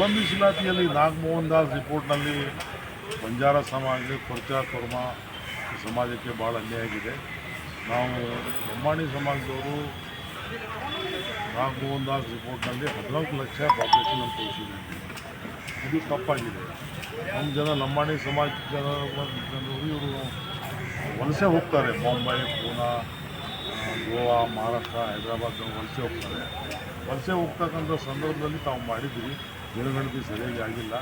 ಒಳ ಮೀಸಲಾತಿಯಲ್ಲಿ ನಾಗಮೋಹನ್ ದಾಸ್ ರಿಪೋರ್ಟ್ನಲ್ಲಿ ಬಂಜಾರ ಸಮಾಜ ಕೊರ್ಚಾ ಕೊರ್ಮಾ ಸಮಾಜಕ್ಕೆ ಭಾಳ ಅನ್ಯಾಯ ಆಗಿದೆ. ನಾವು ಲಂಬಾಣಿ ಸಮಾಜದವರು ನಾಗಮೋಹನ್ ದಾಸ್ ರಿಪೋರ್ಟ್ನಲ್ಲಿ 14 ಲಕ್ಷ ಪಾಪ್ಯುಲೇಷನ್ ಅಂತ ತೋರಿಸಿದೆ. ಇದು ತಪ್ಪಾಗಿದೆ. ನಮ್ಮ ಜನ ಲಂಬಾಣಿ ಸಮಾಜ ಜನರು ಇವರು ವಲಸೆ ಹೋಗ್ತಾರೆ. ಬಾಂಬೆ, ಪೂನಾ, ಗೋವಾ, ಮಹಾರಾಷ್ಟ್ರ, ಹೈದರಾಬಾದ್ ವಲಸೆ ಹೋಗ್ತಾರೆ. ವಲಸೆ ಹೋಗ್ತಕ್ಕಂಥ ಸಂದರ್ಭದಲ್ಲಿ ತಾವು ಮಾಡಿದ್ರಿ, ಜನಗಣತಿ ಸರಿಯಾಗಿ ಆಗಿಲ್ಲ.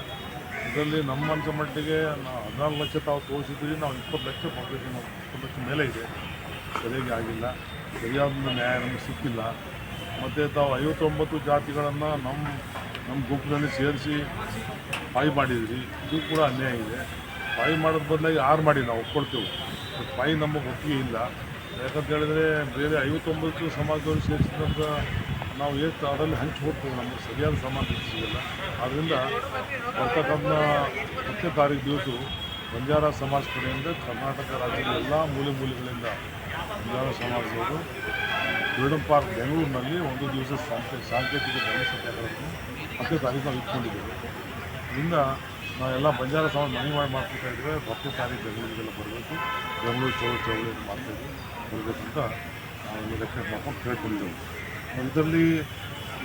ಇದರಲ್ಲಿ ನಮ್ಮ ಮನಸ್ಸು ಮಟ್ಟಿಗೆ 14 ಲಕ್ಷ ತಾವು ತೋರಿಸಿದ್ರಿ, ನಾವು 20 ಲಕ್ಷ ಪಾಪ್ಯುಲೇಷನ್ 20 ಲಕ್ಷ ಮೇಲೆ ಇದೆ, ಸರಿಯಾಗಿ ಆಗಿಲ್ಲ. ಸರಿಯಾದ ನ್ಯಾಯ ನಮಗೆ ಸಿಕ್ಕಿಲ್ಲ. ಮತ್ತು ತಾವು 59 ಜಾತಿಗಳನ್ನು ನಮ್ಮ ಗುಂಪಿನಲ್ಲಿ ಸೇರಿಸಿ ಪಾಯಿ ಮಾಡಿದ್ರಿ, ಇದು ಕೂಡ ಅನ್ಯಾಯ ಇದೆ. ಪಾಯಿ ಮಾಡೋದು ಬದಲಾಗಿ 6 ಮಾಡಿ ನಾವು ಒಪ್ಕೊಳ್ತೇವೆ. ಪಾಯಿ ನಮಗೆ ಒಪ್ಪಿಗೆ ಇಲ್ಲ. ಯಾಕಂತ ಹೇಳಿದ್ರೆ ಬೇರೆ 59 ಸಮಾಜದವರು ಸೇರಿಸಿದಂಥ ನಾವು ಎಷ್ಟು ಅದರಲ್ಲಿ ಹಂಚಿ ಹೋಗ್ತೇವೆ, ನಮಗೆ ಸರಿಯಾದ ಸಮಾನ ಸಿಗಲ್ಲ. ಆದ್ದರಿಂದ ಬರ್ತಕ್ಕಂಥ 10ನೇ ತಾರೀಕು ದಿವಸ ಬಂಜಾರ ಸಮಾಜ ಕಡೆಯಿಂದ ಕರ್ನಾಟಕ ರಾಜ್ಯದ ಎಲ್ಲ ಮೂಲೆಗಳಿಂದ ಬಂಜಾರ ಸಮಾಜದವರು ಫ್ರೀಡಮ್ ಪಾರ್ಕ್ ಬೆಂಗಳೂರಿನಲ್ಲಿ ಒಂದು ದಿವಸ ಸಾಂಕೇತಿಕ ಧರ್ಮ ಸತ್ಯಾಗ್ರಹವನ್ನು 10ನೇ ತಾರೀಕು ನಾವು ಇಟ್ಕೊಂಡಿದ್ದೇವೆ. ಇದರಿಂದ ನಾವೆಲ್ಲ ಬಂಜಾರ ಸಮಾಜ ಮನೆ ಮಾಡ್ತಾ ಇದ್ದೇವೆ. 10ನೇ ತಾರೀಕು ಬೆಂಗಳೂರಿಗೆಲ್ಲ ಬರಬೇಕು, ಬೆಂಗಳೂರು ಚೌಳಿಯನ್ನು ಮಾಡ್ತಾಯಿದ್ವಿ ಬರಬೇಕಂತ ನಾವು ರೆಕ್ವೆಸ್ಟ್ ಮಾಡ್ಕೊಂಡು ಕೇಳ್ಕೊಂಡಿದ್ದೆವು. ಇದರಲ್ಲಿ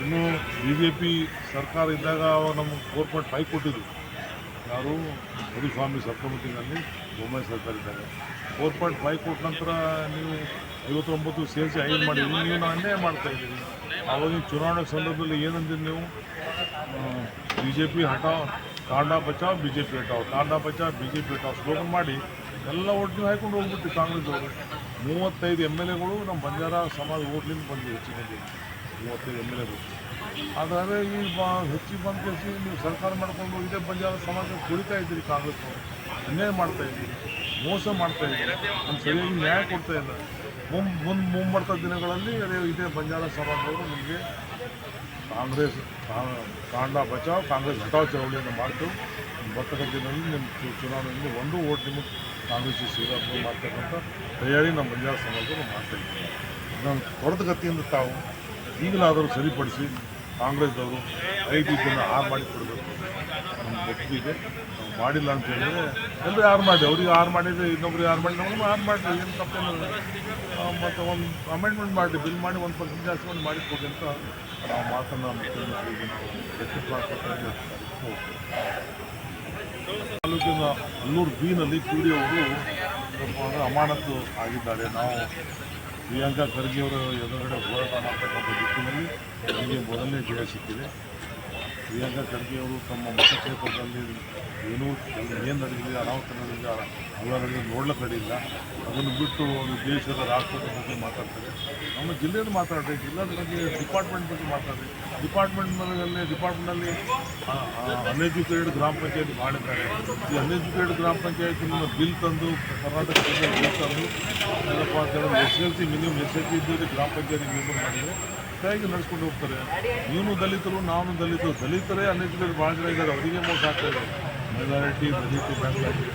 ಇನ್ನೂ BJP ಸರ್ಕಾರ ಇದ್ದಾಗ ನಮ್ಮ 4.5 ಕೊಟ್ಟಿದ್ರು. ಯಾರು ಮಧುಸ್ವಾಮಿ ಸಬ್ಕಮಿಟಿನಲ್ಲಿ ಬೊಮ್ಮಾಯಿ ಸರ್ಕಾರ ಇದ್ದಾಗ 4.5 ಕೊಟ್ಟ ನಂತರ ನೀವು 59 ಸೇರಿಸಿ 5 ಮಾಡಿದ್ರಿ. ನೀವು ನಾವು ಅನ್ಯಾಯ ಮಾಡ್ತಾಯಿದ್ದೀರಿ. ಆವಾಗಿನ ಚುನಾವಣೆ ಸಂದರ್ಭದಲ್ಲಿ ಏನಂದಿರಿ ನೀವು? BJP ಹಟಾವ್, ಕಾಂಡಾ ಬಚಾವ್, BJP ಹಟಾವ್, ಕಾಂಡಾ ಬಚಾವ್, BJP ಹಟಾವ್ ಸ್ಲೋಗನ್ ಮಾಡಿ ಎಲ್ಲ ಒಟ್ಟು ನೀವು ಹಾಕೊಂಡು ಹೋಗ್ಬಿಟ್ಟು ಕಾಂಗ್ರೆಸ್ದವರು 35 MLAಗಳು ನಮ್ಮ ಬಂಜಾರ ಸಮಾಜ ಓಟ್ಲಿಂದ ಬಂದು ಹೆಚ್ಚಿಗೆ 35 MLAಗಳು. ಆದರೆ ಈ ಹೆಚ್ಚಿಗೆ ಬಂದು ಕೇಸಿ ನೀವು ಸರ್ಕಾರ ಮಾಡಿಕೊಂಡು ಇದೇ ಬಂಜಾರ ಸಮಾಜ ಕುಡಿತಾ ಇದ್ದೀರಿ. ಕಾಂಗ್ರೆಸ್ನವರು ಅನ್ಯಾಯ ಮಾಡ್ತಾಯಿದ್ದೀರಿ, ಮೋಸ ಮಾಡ್ತಾಯಿದ್ದೀರಿ, ನಮ್ಮ ಸರಿಯಾಗಿ ನ್ಯಾಯ ಕೊಡ್ತಾ ಇಲ್ಲ. ಮುಂಬರ್ತ ದಿನಗಳಲ್ಲಿ ಇದೇ ಬಂಜಾರ ಸಮಾಜದವರು ನಿಮಗೆ ಕಾಂಗ್ರೆಸ್ ಕಾಂಡಾ ಬಚಾವ್, ಕಾಂಗ್ರೆಸ್ ಹಟಾವ್ ಚಳವಳಿಯನ್ನು ಮಾಡ್ತೇವೆ. ಬರ್ತಕ್ಕಂಥ ದಿನದಲ್ಲಿ ನಿಮ್ಮ ಚುನಾವಣೆಯಲ್ಲಿ ಒಂದು ಓಟ್ ನಿಮಗೆ ಕಾಂಗ್ರೆಸ್ಗೆ ಸೇರೋದು ಮಾಡ್ತಕ್ಕಂಥ ತಯಾರಿ ನಮ್ಮ ಬಂಜಾರ ಸಮಾಜದವರು ಮಾಡ್ತಾಯಿದ್ದೀವಿ. ನಾನು ತ್ವರಿತಗತಿಯಿಂದ ತಾವು ಈಗಲಾದರೂ ಸರಿಪಡಿಸಿ ಕಾಂಗ್ರೆಸ್ದವರು 5 ಇದನ್ನು 6 ಮಾಡಿ ಕೊಡಬೇಕು. ನಮ್ಮ ಒಪ್ಪಿಗೆ ನಾವು ಮಾಡಿಲ್ಲ ಅಂತ ಹೇಳಿದರೆ ಎಲ್ಲರೂ 6 ಮಾಡಿ, ಅವ್ರಿಗೆ 6 ಮಾಡಿದರೆ ಇನ್ನೊಬ್ರು 6 ಮಾಡಿ, ನಮಗೆ 6 ಮಾಡಿರಿ, ಏನು ತಪ್ಪೇನಿಲ್ಲ. ಮತ್ತು ಒಂದು ಅಮೆಂಡ್ಮೆಂಟ್ ಮಾಡಿ, ಬಿಲ್ ಮಾಡಿ 1% ಜಾಸ್ತಿ ಮಾಡಿ ಕೊಡಿ ಅಂತ ನಾವು ಮಾತನ್ನು ಮುಖ್ಯಮಂತ್ರಿಗೆ ನಾವು ರೆಕ್ವೆಸ್ಟ್ ಮಾಡ್ಕೊಳ್ತಾ ತಾಲೂಕಿನ ಅಲ್ಲೂರು B-ನಲ್ಲಿ PD ಅವರು ಅಮಾನತು ಆಗಿದ್ದಾರೆ. ನಾವು ಪ್ರಿಯಾಂಕಾ ಖರ್ಗೆ ಅವರು ಎದುರುಗಡೆ ಹೋರಾಟ ಮಾಡ್ತಕ್ಕಂಥ ದಿಕ್ಕಿನಲ್ಲಿ ನಮಗೆ ಮೊದಲನೇ ಜಯ ಸಿಕ್ಕಿದೆ. ಪ್ರಿಯಾಂಕಾ ಖರ್ಗೆ ಅವರು ತಮ್ಮ ಮತಕ್ಷೇತ್ರದಲ್ಲಿ ಏನು ನಡೆದಿದೆ, ಅನಾಹುತ ನಡೆದಿದೆ, ಅವರಲ್ಲಿ ನೋಡ್ಲಿಕ್ಕಡಿಲ್ಲ. ಅದನ್ನು ಬಿಟ್ಟು ಒಂದು ದೇಶದ ರಾಷ್ಟ್ರದ ಬಗ್ಗೆ ಮಾತಾಡ್ತಾರೆ. ನಮ್ಮ ಜಿಲ್ಲೆಯನ್ನು ಮಾತಾಡ್ರಿ, ಜಿಲ್ಲೆದ ಬಗ್ಗೆ ಡಿಪಾರ್ಟ್ಮೆಂಟ್ ಬಗ್ಗೆ ಮಾತಾಡ್ರಿ. ಡಿಪಾರ್ಟ್ಮೆಂಟ್ನಲ್ಲಿ ಅನ್ಎಜುಕೇಟೆಡ್ ಗ್ರಾಮ ಪಂಚಾಯತ್ ಮಾಡಿದ್ದಾರೆ. ಈ ಅನ್ಎಜುಕೇಟೆಡ್ ಗ್ರಾಮ ಪಂಚಾಯತಿನ ಬಿಲ್ ತಂದು ಕರ್ನಾಟಕ ಬಿಲ್ ತಂದು ಏನಪ್ಪ ಅಂತಂದರೆ SLC ಮಿನಿಮಮ್ SLC ಇದ್ದವರಿಗೆ ಗ್ರಾಮ ಪಂಚಾಯತಿ ಮೆಂಬರ್ ಮಾಡಿದರೆ ಸರಿಯಾಗಿ ನಡೆಸ್ಕೊಂಡು ಹೋಗ್ತಾರೆ. ನೀನು ದಲಿತರು, ನಾನು ದಲಿತರೇ ಅನ್ಎಜುಕೇಟೆಡ್ ಭಾಳ ಜನ ಇದ್ದಾರೆ, ಅವರಿಗೆ ಮೋಸ ಆಗ್ತಾಯಿದೆ. ಮೈನಾರಿಟಿ ಬ್ಯಾಕ್ಲಾಗಿ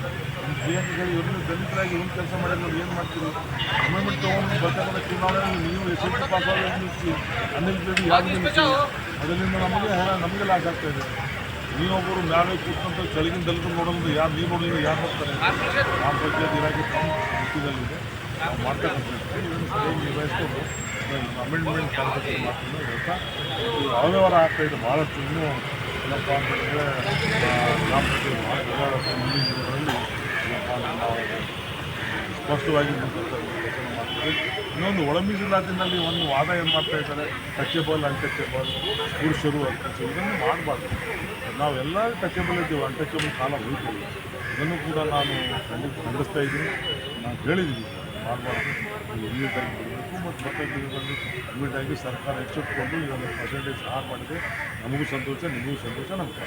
ನಮ್ಮ ಪ್ರಿಯಾಂಕಾ ಇವ್ರನ್ನ ದಲಿತರಾಗಿ ಒಂದು ಕೆಲಸ ಮಾಡಿದ್ರೆ ನಾವು ಏನು ಮಾಡ್ತೀವಿ? ಅಮೆಂಡ್ಮೆಂಟ್ ತೊಗೊಂಡು ಬರ್ತಕ್ಕಂಥ ಚುನಾವಣೆಯಲ್ಲಿ ನೀವು SLC ಪಾಸ್ ಆಗೋದು ನಿಲ್ಲಿಸಿ, ಅನ್ಎಜುಕೇಟೆಡ್ ಯಾರು ನಿಲ್ಲಿಸಿ, ಅದರಿಂದ ನಮಗೆ ಲಾಸ್ ಆಗ್ತಾಯಿದೆ. ನೀವೊಬ್ಬರು ಮ್ಯಾಲೆ ಕೂತ್ಕೊಂತ ಕೆಳಗಿನ ದಲಿತರು ನೋಡೋದು ಯಾರು ನೀವು ನೋಡೋದು ಯಾರು ನೋಡ್ತಾರೆ? ಗ್ರಾಮ ಪಂಚಾಯತ್ ಇಲಾಖೆ ತಮ್ಮ ಮುಖ್ಯದಲ್ಲಿದೆ, ನಾವು ಮಾಡ್ತಕ್ಕಂಥ ಇದನ್ನು ಸರಿಯಾಗಿ ನಿರ್ವಹಿಸ್ಕೊಂಡು ಅಮೆಂಡ್ಮೆಂಟ್ ಕಾರ್ಯಕ್ರಮ ಮಾಡ್ಕೊಂಡು ಹೇಳ್ತಾ ಅವ್ಯವಹಾರ ಆಗ್ತಾಯಿದೆ ಭಾಳಷ್ಟು. ಇನ್ನೂ ಏನಪ್ಪ ಅಂತಂದರೆ ಗ್ರಾಮ ಪಂಚಾಯತ್ ಮುಂದಿನ ದಿನಗಳಲ್ಲಿ ಏನಪ್ಪ ನಾವು ಸ್ಪಷ್ಟವಾಗಿ ಕೆಲಸ ಮಾಡ್ತೀವಿ. ಇನ್ನೊಂದು ಒಳ ಮೀಸಲಾತಿನಲ್ಲಿ ಒಂದು ವಾದ ಏನು ಮಾಡ್ತಾ ಇದ್ದಾರೆ, ಟಚೇಬಲ್ ಅನ್ಟಚೇಬಲ್, ಪುರುಷರು ಅನ್ಟಚೇಬಲ್, ಇದನ್ನು ಮಾಡಬಾರ್ದು. ನಾವೆಲ್ಲ ಟಚೇಬಲ್ ಇದ್ದೀವಿ, ಅನ್ಟಚೇಬಲ್ ಕಾಲ ಹೋಗ್ತೀವಿ. ಇದನ್ನು ಕೂಡ ನಾನು ಖಂಡಿಸ್ತಾ ಇದ್ದೀನಿ. ನಾನು ಹೇಳಿದ್ದೀನಿ ಮಾಡಬಾರ್ದು, ಇಮಿಡಿಯೇಟಾಗಿ ಬಿಡಬೇಕು. ಮತ್ತು ದಿನಗಳಲ್ಲಿ ಇಮಿಡಿಯೇಟಾಗಿ ಸರ್ಕಾರ ಎಚ್ಚೆತ್ತುಕೊಂಡು ಇದನ್ನು ಪರ್ಸೆಂಟೇಜ್ 6 ಮಾಡಿದೆ. ನಮಗೂ ಸಂತೋಷ, ನಿಮಗೂ ಸಂತೋಷ, ನಮ್ಗೆ